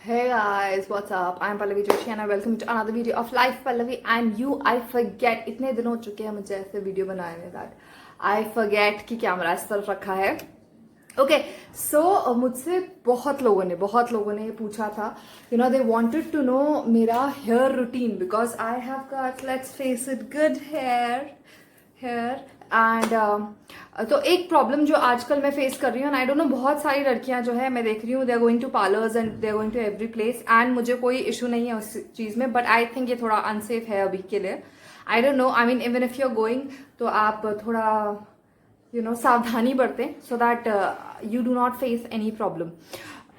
Hey guys, what's up? I'm Pallavi Joshi and I welcome you to another video of Life Pallavi and you. I forget इतने दिन हो चुके हैं मुझे ऐसे वीडियो बनाए में that I forget कि कैमरा इस तरफ रखा है. Okay, so मुझसे बहुत लोगों ने ये पूछा था. You know, they wanted to know मेरा hair routine because I have got, let's face it, good hair. And तो एक प्रॉब्लम जो आजकल मैं फेस कर रही हूँ, आई डोंट नो, बहुत सारी लड़कियां जो है मैं देख रही हूँ, they are going to parlours and they are going to every place and मुझे कोई इशू नहीं है उस चीज़ में, बट आई थिंक ये थोड़ा अनसेफ है अभी के लिए. I don't know, I mean even if you are going तो आप थोड़ा यू नो सावधानी बरतें so that you do not face any problem,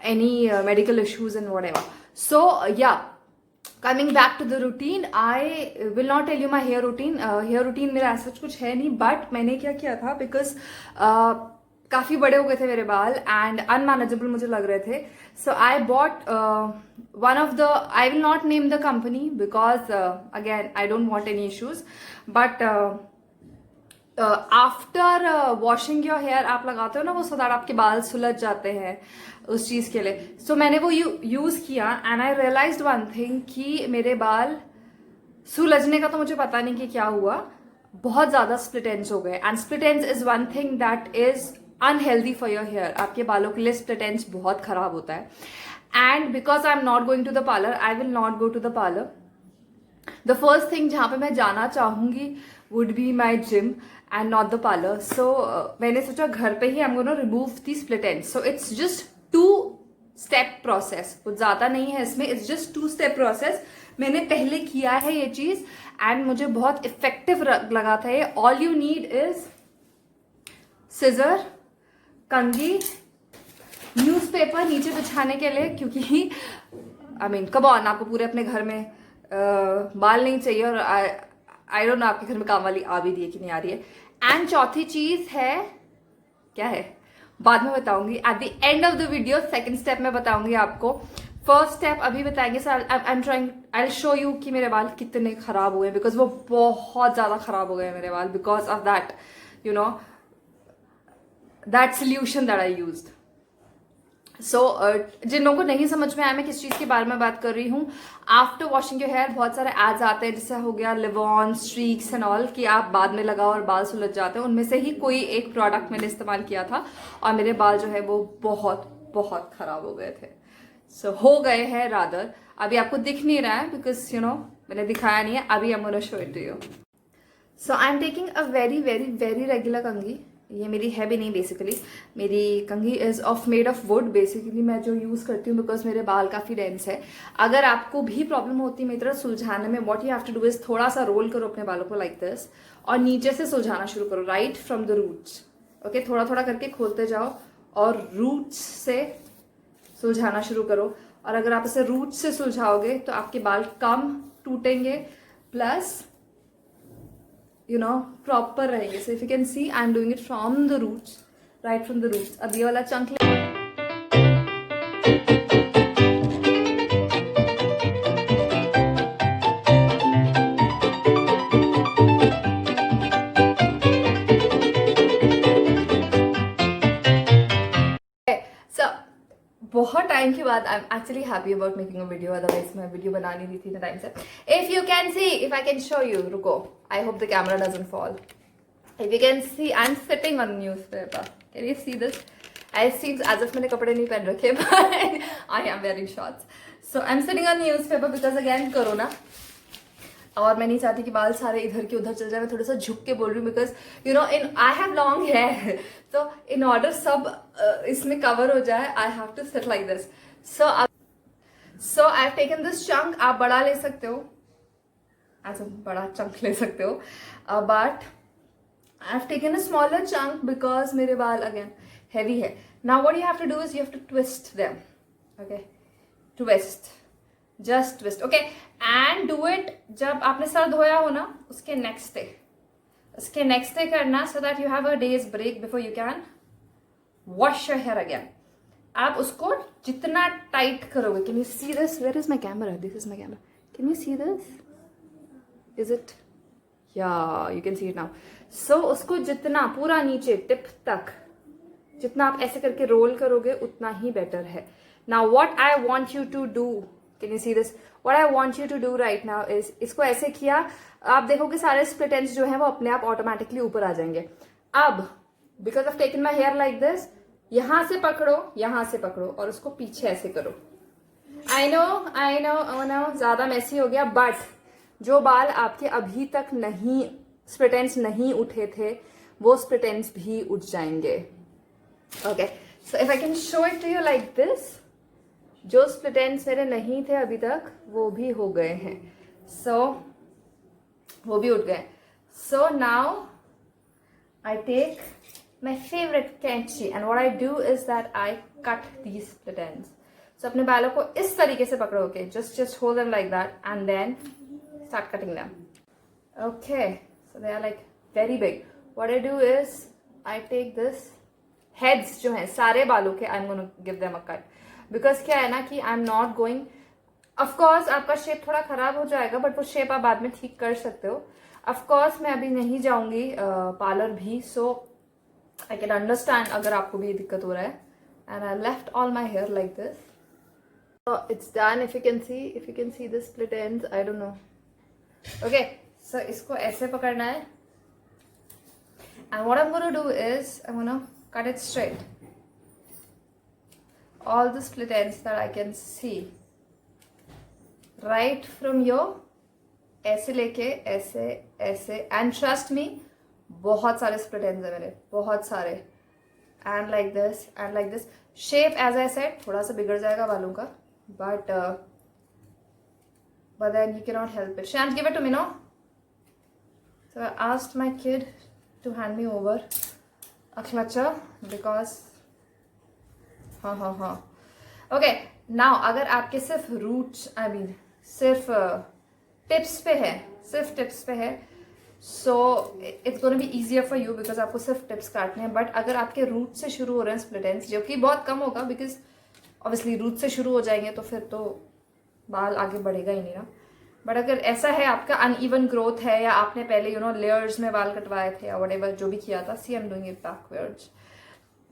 any medical issues and whatever. So yeah, coming back to the routine, I will not tell you my hair routine. Hair routine मेरा ऐसा कुछ है नहीं, but मैंने क्या किया था because काफ़ी बड़े हो गए थे मेरे बाल and unmanageable मुझे लग रहे थे. So I bought one of the, I will not name the company because again I don't want any issues, but after washing your hair आप लगाते हो ना वो, सो दैट आपके बाल सुलझ जाते हैं उस चीज़ के लिए. सो मैंने वो यूज़ किया and I realised one thing कि मेरे बाल सुलझने का तो मुझे पता नहीं कि क्या हुआ, बहुत ज़्यादा स्प्लिट एंड्स हो गए. And split ends is one thing that is unhealthy for your hair. आपके बालों के लिए स्प्लिट एंड्स बहुत ख़राब होता है. And because I am not going to the parlour, I will not go to the parlour. The first thing जहाँ पे मैं जाना चाहूँगी would be my gym and not the parlor. So मैंने सोचा घर पे ही I'm going to remove the split ends. So it's just 2-step process. कुछ ज़्यादा नहीं है इसमें, it's just 2-step process. मैंने पहले किया है ये चीज़ and मुझे बहुत इफेक्टिव लगा था ये. All you need is scissor, कंघी, न्यूज़पेपर नीचे बिछाने के लिए, क्योंकि I mean come on, आपको पूरे अपने घर में बाल नहीं चाहिए. और आई डोंट नो आपके घर में काम वाली आ भी रही है कि नहीं आ रही है. एंड चौथी चीज है, क्या है बाद में बताऊंगी, at the end of the video. Second step में बताऊंगी आपको. फर्स्ट स्टेप अभी बताएंगे. Sir I am trying, I show you कि मेरे बाल कितने खराब हुए, बिकॉज वो बहुत ज्यादा खराब हो गए मेरे बाल because of that, you know, that solution that I used. So जिन लोगों को नहीं समझ में आया मैं किस चीज़ के बारे में बात कर रही हूँ, आफ्टर वॉशिंग योर हेयर बहुत सारे एड्स आते हैं, जैसे हो गया लिवॉन, स्ट्रीक्स एंड ऑल, कि आप बाद में लगाओ और बाल सुलझ जाते हैं. उनमें से ही कोई एक प्रोडक्ट मैंने इस्तेमाल किया था और मेरे बाल जो है वो बहुत खराब हो गए थे. सो हो गए हैं रादर. अभी आपको दिख नहीं रहा है बिकॉज यू नो मैंने दिखाया नहीं है. अभी I am gonna show it to you. So I am taking a very very very regular कंघी. ये मेरी है भी नहीं बेसिकली, मेरी कंघी is of made of wood basically. मैं जो यूज़ करती हूँ बिकॉज मेरे बाल काफ़ी डेंस है. अगर आपको भी प्रॉब्लम होती है मेरी तरह सुलझाने में, what you have to do is थोड़ा सा रोल करो अपने बालों को लाइक दिस और नीचे से सुलझाना शुरू करो, right from the roots. Okay, थोड़ा थोड़ा करके खोलते जाओ और रूट्स से सुलझाना शुरू करो. और अगर आप इसे रूट्स से सुलझाओगे तो आपके बाल कम टूटेंगे प्लस you know proper रहेंगे. So if you can see I'm doing it from the roots, right from the roots. अब ये वाला चंक बहुत टाइम के बाद I am actually happy about making a video. Otherwise मैं वीडियो बना नहीं रही थी ना टाइम से. If you can see, if I can show you, रुको, I hope the camera doesn't fall. If you can see I am sitting on newspaper. Can you see this? I seems as if मैंने कपड़े नहीं पहन रखे but I am wearing shorts. So I am sitting on newspaper because again corona, और मैं नहीं चाहती कि बाल सारे इधर के उधर चल जाए. मैं थोड़ा सा झुक के बोल रही हूँ because you know in I have long hair, तो इन ऑर्डर सब इसमें कवर हो जाए I have to sit like this. So I have taken this chunk. आप बड़ा ले सकते हो, ऐसा बड़ा चंक ले सकते हो, but I have taken a smaller chunk because मेरे बाल अगेन हैवी है. Now what you have to do is you have to twist them. Okay, twist, just twist. Okay, and do it जब आपने sir धोया हो ना उसके next day करना, so that you have a day's break before you can wash your hair again. आप उसको जितना टाइट करोगे, can you see this? Where is my camera? This is my camera. Can you see this? Is it? Ya you can see it now. So उसको जितना पूरा नीचे tip तक जितना आप ऐसे करके रोल करोगे उतना ही बेटर है. Now what I want you to do, can you see this? What I want you to do right now is, इसको ऐसे किया, आप देखोगे सारे split ends जो हैं वो अपने आप ऑटोमेटिकली ऊपर आ जाएंगे. अब because I've taken my hair like this, यहां से पकड़ो और उसको पीछे ऐसे करो. I know, ज्यादा मैसी हो गया, बट जो बाल आपके अभी तक नहीं split ends नहीं उठे थे, वो split ends भी उठ जाएंगे. Okay, so if I can show it to you like this, जो split ends मेरे नहीं थे अभी तक वो भी हो गए हैं. So वो भी उठ गए. So now I take my favorite कैंची and what I do is that I cut these split ends. So अपने बालों को इस तरीके से पकड़ोगे, just hold them like that and then start cutting them. Okay, so they are like very big. What I do is I take this heads जो हैं सारे बालों के, I'm going to give them a cut. Because क्या है ना कि I'm not going, of course आपका शेप थोड़ा खराब हो जाएगा, बट वो शेप आप बाद में ठीक कर सकते हो. Of course मैं अभी नहीं जाऊंगी पार्लर भी, so I can understand अगर आपको भी दिक्कत हो रहा है. And I left all my hair like this. So it's done. If you can see the split ends, I don't know. Okay, so इसको ऐसे पकड़ना है. And what I'm going to do is I'm going to cut it straight. All the split ends that I can see. Right from your ऐसे लेके ऐसे and trust me, बहुत सारे split ends है मेरे, बहुत सारे. And like this. Shape as I said थोड़ा सा बिगड़ जाएगा बालों का, but then you cannot help it. Shan't give it to me, no? So I asked my kid to hand me over a clutcher because Okay, now अगर आपके सिर्फ roots, सिर्फ tips पे है, so it's going to be easier for you because आपको सिर्फ tips काटने हैं. But अगर आपके root से शुरू हो रहे हैं split ends, जो कि बहुत कम होगा because obviously root से शुरू हो जाएंगे तो फिर तो बाल आगे बढ़ेगा ही नहीं ना. बट अगर ऐसा है आपका अनइवन ग्रोथ है, या आपने पहले लेयर्स में बाल कटवाए थे या व्हाटएवर जो भी किया था, see I am doing it backwards,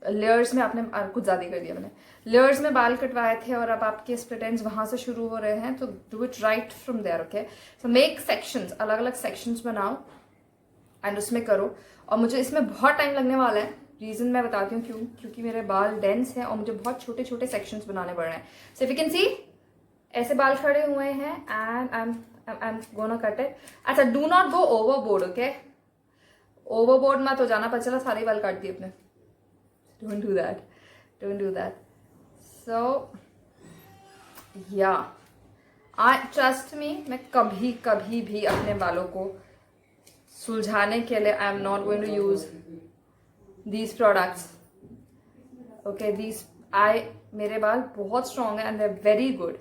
layers में आपने कुछ ज़्यादा कर दिया मैंने, लेयर्स में बाल कटवाए थे और अब आपके स्प्लिट एंड्स वहाँ से शुरू हो रहे हैं, तो do it right from there. Okay, so make sections, अलग अलग सेक्शंस बनाओ एंड उसमें करो. और मुझे इसमें बहुत टाइम लगने वाला है, रीज़न मैं बताती हूँ क्यों, क्योंकि मेरे बाल डेंस हैं और मुझे बहुत छोटे छोटे सेक्शंस बनाने पड़ रहे हैं. So if you can see ऐसे बाल खड़े हुए हैं and I am gonna cut it. अच्छा, do not go overboard. Okay, overboard मत हो जाना, पता चला सारे बाल काट दिए अपने. Don't do that. So yeah, trust me, मैं कभी भी अपने बालों को सुलझाने के लिए I am not going to use these products. Okay, मेरे बाल बहुत strong है and they're very good,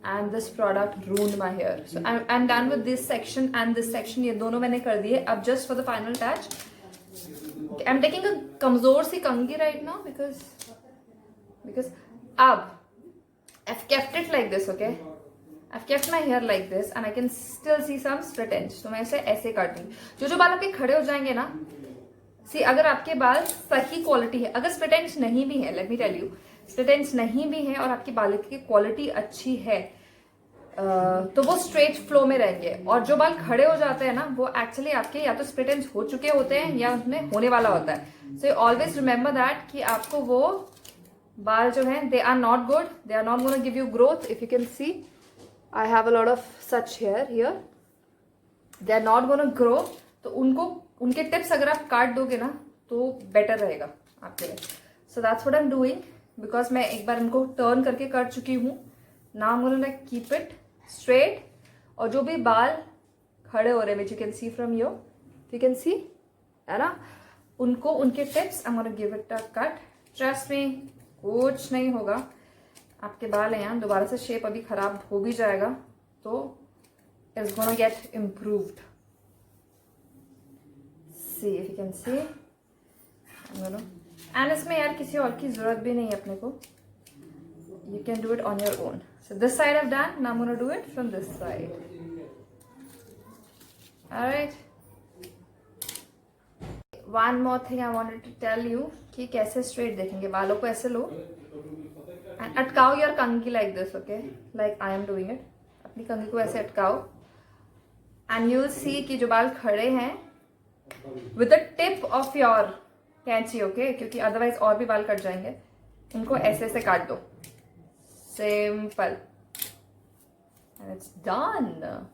and this product ruined my hair. So I'm done with this section and this section, ये दोनों मैंने कर दिए. अब just for the final touch, I'm taking a कमजोर सी कंघी right now because अब I've kept it like this. Okay, I've kept my hair like this and I can still see some split ends. तो मैं इसे ऐसे काट दूंगी. जो बाल आपके खड़े हो जाएंगे ना, सी अगर आपके बाल सही क्वालिटी है, अगर स्प्लिट एंड्स नहीं भी है, let me tell you, split ends नहीं भी है और आपकी बालों की क्वालिटी अच्छी है, तो वो स्ट्रेट फ्लो में रहेंगे. और जो बाल खड़े हो जाते हैं ना, वो एक्चुअली आपके या तो स्प्लिट एंड्स हो चुके होते हैं या उसमें होने वाला होता है. So you always remember that कि आपको वो बाल जो हैं, they are not good, they are not gonna give you growth. If you can see, I have a lot of such hair here, they are not gonna grow. तो उनके tips अगर आप काट दोगे ना तो बेटर रहेगा आपके लिए. So that's what I am doing, because मैं एक बार इनको टर्न करके कर चुकी हूँ. Now I am gonna keep it straight. और जो भी बाल खड़े हो रहे हैं, which you can C from your, you can सी, है ना, उनको उनके tips I am gonna give it a cut. Trust me, कुछ नहीं होगा. आपके बाल हैं यहाँ, दोबारा से शेप अभी खराब हो भी जाएगा तो it's gonna get improved. C if you can C, and इसमें यार किसी और की जरूरत भी नहीं है अपने को. You can do it on your own. So this side I've done. Now I'm going to do it from this side. Alright. One more thing I wanted to tell you कि कैसे straight देखेंगे. बालों को ऐसे लो and अटकाओ your कंघी like this, okay, like I am doing it. अपनी कंघी को ऐसे अटकाओ एंड यू विल सी कि जो बाल खड़े हैं with the tip of your कैंची, ओके, क्योंकि अदरवाइज और भी बाल कट जाएंगे। इनको ऐसे ऐसे काट दो, simple, and it's done.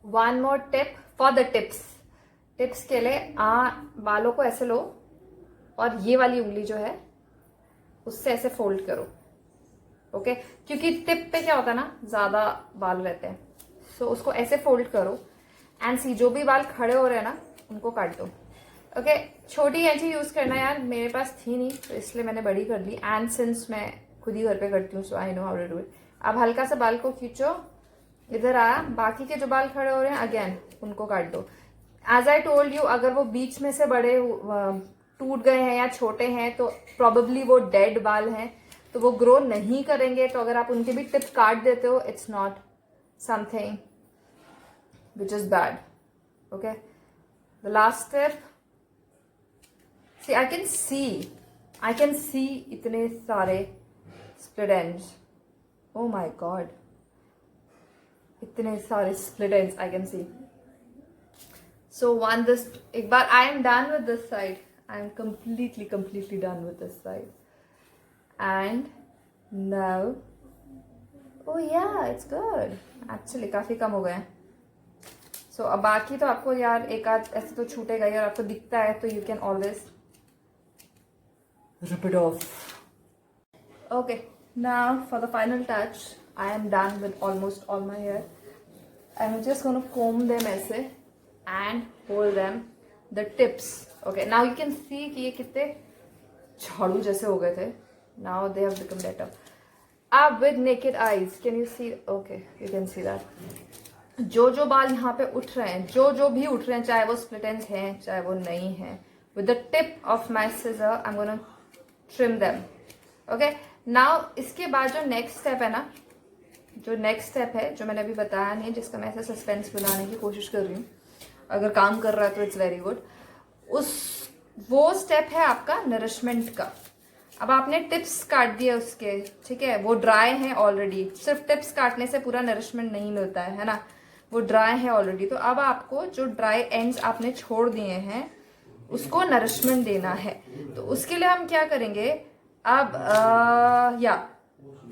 One more tip for the tips के लिए बालों को ऐसे लो और ये वाली उंगली जो है उससे ऐसे फोल्ड करो, ओके, क्योंकि टिप पे क्या होता है ना, ज्यादा बाल रहते हैं, सो उसको ऐसे फोल्ड करो एंड सी जो भी बाल खड़े हो रहे हैं ना उनको काट दो, ओके। छोटी कैंची यूज करना यार, मेरे पास थी नहीं तो इसलिए मैंने बड़ी कर ली, एंड सिंस मैं खुद ही घर पे करती हूँ so I know how to do it. अब हल्का सा बाल को खींचो, इधर आया, बाकी के जो बाल खड़े हो रहे हैं अगेन उनको काट दो। एज आई टोल्ड यू, अगर वो बीच में से बड़े टूट गए हैं या छोटे हैं तो प्रोबेबली वो डेड बाल हैं, तो वो ग्रो नहीं करेंगे। तो अगर आप उनके भी टिप काट देते हो, it's not something which is bad, okay. The last step, see I can see इतने सारे split ends, oh my god, इतने सारे split ends I can see. So one this, एक बार I am done with this side, I am completely done with this side, and now, oh yeah, it's good actually, काफी कम हो गए हैं। सो अब बाकी तो आपको यार एक आध ऐसे तो छूटेगा यार, आपको दिखता है तो you can always rip it off. Okay, now for the final touch, I am done with almost all my hair. I'm just going to comb them ऐसे and hold them the tips. Okay, now you can see कि ये कितने झाड़ू जैसे हो गए थे. Now they have become better. Up with naked eyes, can you see? Okay, you can see that. जो बाल यहाँ पे उठ रहे हैं, जो भी उठ रहे हैं, चाहे वो split ends हैं, चाहे वो नहीं हैं, with the tip of my scissor, I'm gonna trim them. Okay, now इसके बाद जो next step है ना, जो नेक्स्ट स्टेप है जो मैंने अभी बताया नहीं, जिसका मैं ऐसे सस्पेंस बनाने की कोशिश कर रही हूँ, अगर काम कर रहा है तो इट्स वेरी गुड। वो स्टेप है आपका नरिशमेंट का। अब आपने टिप्स काट दिए उसके, ठीक है, वो ड्राई हैं ऑलरेडी, सिर्फ टिप्स काटने से पूरा नरिशमेंट नहीं मिलता है ना, वो ड्राई है ऑलरेडी। तो अब आपको जो ड्राई एंड्स आपने छोड़ दिए हैं उसको नरिशमेंट देना है। तो उसके लिए हम क्या करेंगे, अब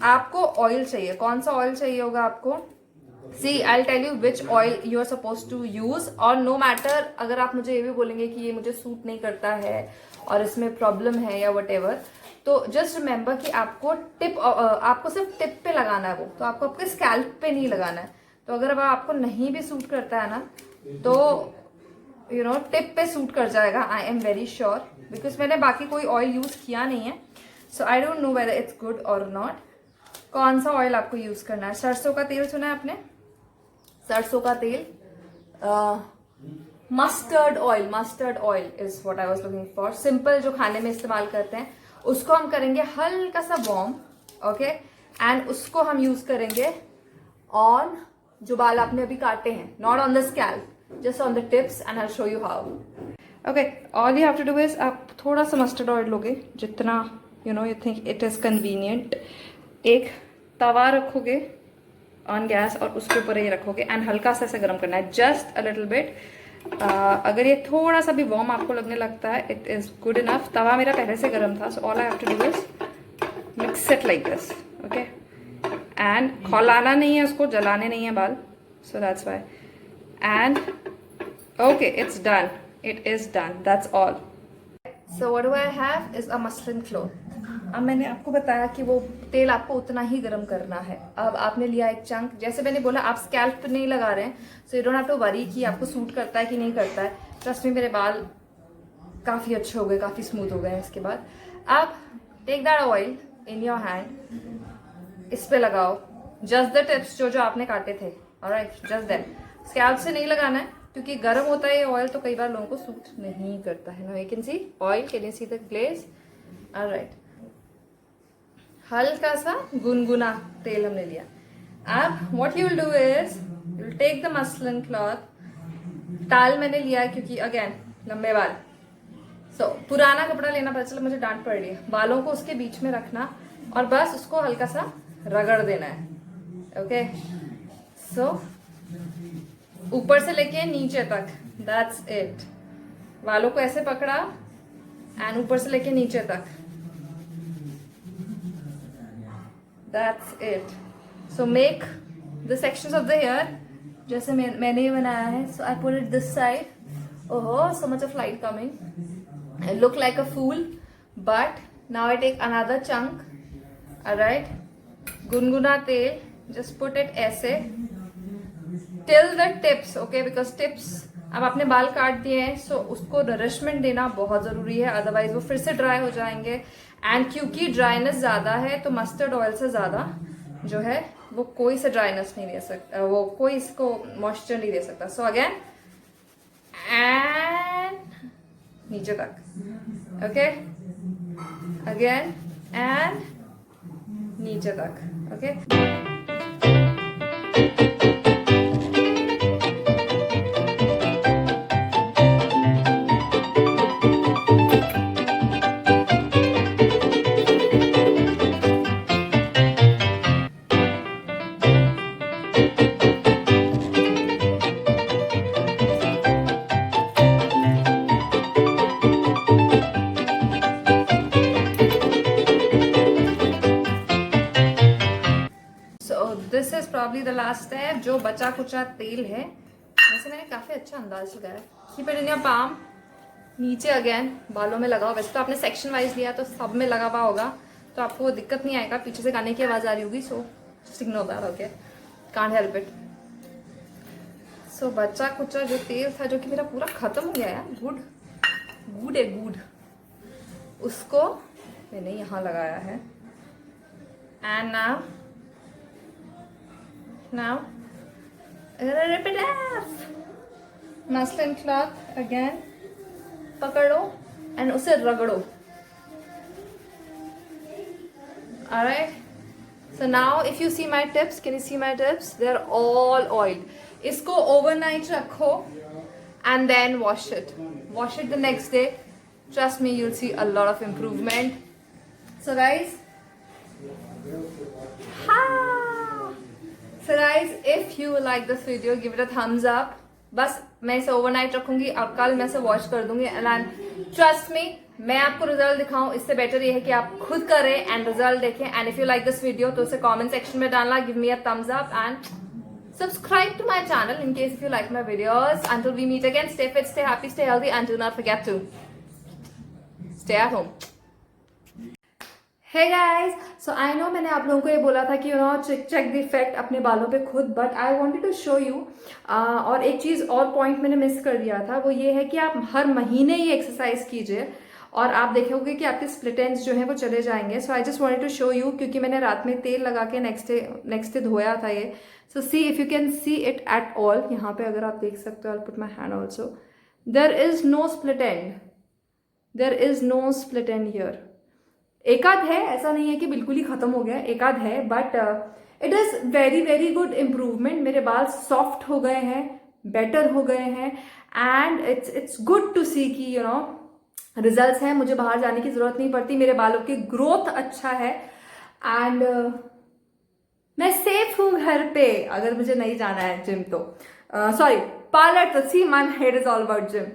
आपको ऑयल चाहिए। कौन सा ऑयल चाहिए होगा आपको? See I tell you which oil you are suppose to use, और नो मैटर अगर आप मुझे ये भी बोलेंगे कि ये मुझे सूट नहीं करता है और इसमें प्रॉब्लम है या वट एवर, तो जस्ट रिमेंबर कि आपको सिर्फ टिप पे लगाना है वो, तो आपको आपके स्कैल्प पे नहीं लगाना है। तो अगर अब आपको नहीं भी सूट करता है ना, तो यू नो टिप पे सूट कर जाएगा, I am very sure, because मैंने बाकी कोई ऑयल यूज किया नहीं है, so I don't know whether it's good or not. कौन सा ऑयल आपको यूज करना है? सरसों का तेल सुना है आपने? सरसों का तेल, mustard oil is what I was looking for. Simple जो खाने में इस्तेमाल करते हैं उसको हम करेंगे हल्का सा वार्म, ओके, एंड उसको हम यूज करेंगे ऑन जो बाल आपने अभी काटे हैं, not on the scalp, just on the tips, and I will show you how. Okay, all you have to do is, आप थोड़ा सा मस्टर्ड ऑयल लोगे, जितना you think it is convenient. एक तवा रखोगे ऑन गैस और उसके ऊपर ये रखोगे एंड हल्का सा ऐसे गर्म करना है, जस्ट अ लिटिल बिट। अगर ये थोड़ा सा भी वार्म आपको लगने लगता है, इट इज गुड इनफ। तवा मेरा पहले से गर्म था, so all I have to do is mix it like this, okay, and खौलाना नहीं है उसको, जलाने नहीं है बाल, so that's why. And okay, it's done, it is done, that's all. So what do I have is a muslin cloth. अब मैंने आपको बताया कि वो तेल आपको उतना ही गर्म करना है। अब आपने लिया एक चंक, जैसे मैंने बोला आप स्कैल्प पे नहीं लगा रहे हैं, so you don't have to worry कि आपको सूट करता है कि नहीं करता है। ट्रस्ट में मेरे बाल काफ़ी अच्छे हो गए, काफ़ी स्मूथ हो गए हैं इसके बाद। अब take that oil in your hand, इस पे लगाओ जस्ट द टिप्स जो आपने काटे थे, ऑलराइट, जस्ट दैट। स्कैल्प से नहीं लगाना है क्योंकि गर्म होता है ये ऑयल, तो कई बार लोगों को सूट नहीं करता है। No, you can see oil, can you see the glaze, alright. हल्का सा गुनगुना तेल हमने लिया। अब what you will do is you will take the muslin cloth, टाल मैंने लिया है क्योंकि अगेन लंबे बाल, तो पुराना कपड़ा लेना पता चला, मुझे डांट पड़ रही है। बालों को उसके बीच में रखना और बस उसको हल्का सा रगड़ देना है। ओके, सो ऊपर से लेके नीचे तक, दैट्स इट। बालों को ऐसे पकड़ा एंड ऊपर से लेके नीचे तक, that's it. So make the sections of the hair जैसे मैंने ये बनाया है। So I put it this side. ओहो, so much of light coming, I look like a fool, but now I take another chunk. Alright, गुनगुना तेल, just put it ऐसे till the tips, okay? Because tips, अब आपने बाल काट दिए हैं, so उसको नरिशमेंट देना बहुत जरूरी है, अदरवाइज वो फिर से ड्राई हो जाएंगे। एंड क्योंकि ड्राइनेस ज्यादा है तो मस्टर्ड ऑयल से ज्यादा जो है वो कोई से ड्राइनेस नहीं दे सकता, वो कोई इसको मॉइस्चर नहीं दे सकता। सो अगेन एंड नीचे तक, ओके, अगेन एंड नीचे तक, okay. This is probably the last step. जो बचा कुचा तेल है, वैसे मैंने काफी अच्छा अंदाज लगाया है। Keep it in your palm, नीचे अगेन बालों में लगाओ। वैसे तो आपने सेक्शन वाइज लिया तो सब में लगा हुआ होगा, तो आपको वो दिक्कत नहीं आएगा। पीछे से गाने की आवाज आ रही होगी, so just ignore that, okay, can't help it. सो बचा कुचा जो तेल था, जो कि मेरा पूरा खत्म हो गया है, गुड गुड है गुड, उसको मैंने यहाँ लगाया है। And now rip it off, muslin cloth again पकड़ो एंड उसे रगड़ो। alright, so now if you see my tips, can you see my tips? they are all oiled। इसको overnight रखो and then wash it the next day। trust me, you'll see a lot of improvement। so guys, So guys, if you like this video, give it a thumbs up। बस मैं इसे overnight रखूंगी और कल मैं इसे wash कर दूंगी। एंड ट्रस्ट मी, मैं आपको रिजल्ट दिखाऊं, इससे बेटर ये है कि आप खुद करें एंड रिजल्ट देखें। And if you like this video तो उसे कमेंट सेक्शन में डालना, give me a thumbs up and subscribe to my channel in case if you like my videos। until we meet again, stay fit, stay happy, stay healthy, and do not forget to stay at home। Hey guys, so I know मैंने आप लोगों को ये बोला था कि check the effect अपने बालों पे खुद, but I wanted to show you। और एक चीज़ और पॉइंट मैंने मिस कर दिया था, वो ये है कि आप हर महीने ये एक्सरसाइज कीजिए और आप देखोगे कि आपके स्प्लिट एंड्स जो हैं वो चले जाएंगे। So I just wanted to show you, क्योंकि मैंने रात में तेल लगा के नेक्स्ट डे धोया था ये। So see if you can see it at all, यहाँ पे अगर आप देख सकते हो, I put my hand also, there is no split end, there is no split end here. एकाध है, ऐसा नहीं है कि बिल्कुल ही खत्म हो गया, एकाध है, but it is very very good improvement. मेरे बाल सॉफ्ट हो गए हैं, बेटर हो गए हैं एंड इट्स गुड टू सी कि रिजल्ट्स हैं। मुझे बाहर जाने की जरूरत नहीं पड़ती, मेरे बालों की ग्रोथ अच्छा है एंड मैं सेफ हूँ घर पे। अगर मुझे नहीं जाना है जिम तो सॉरी पार्लर, तो see my head is all about gym,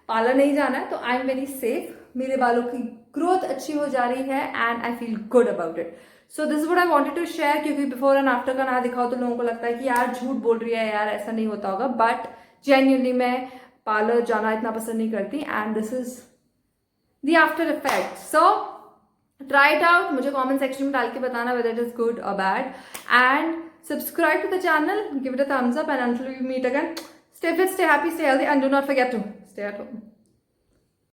parlour नहीं जाना है तो आई एम वेरी सेफ। मेरे बालों की ग्रोथ अच्छी हो जा रही है and I feel good about it. So this what I wanted to share, क्योंकि बिफोर एंड आफ्टर का ना दिखाओ तो लोगों को लगता है कि यार झूठ बोल रही है यार, ऐसा नहीं होता होगा, बट जेन्युइनली मैं पार्लर जाना इतना पसंद नहीं करती and this is the after effect. So try it out, मुझे कमेंट सेक्शन में डाल के बताना whether it is good or bad, and subscribe to the channel, give it a thumbs up, and until we meet again, stay fit, stay happy, stay healthy, and do not forget to stay at home।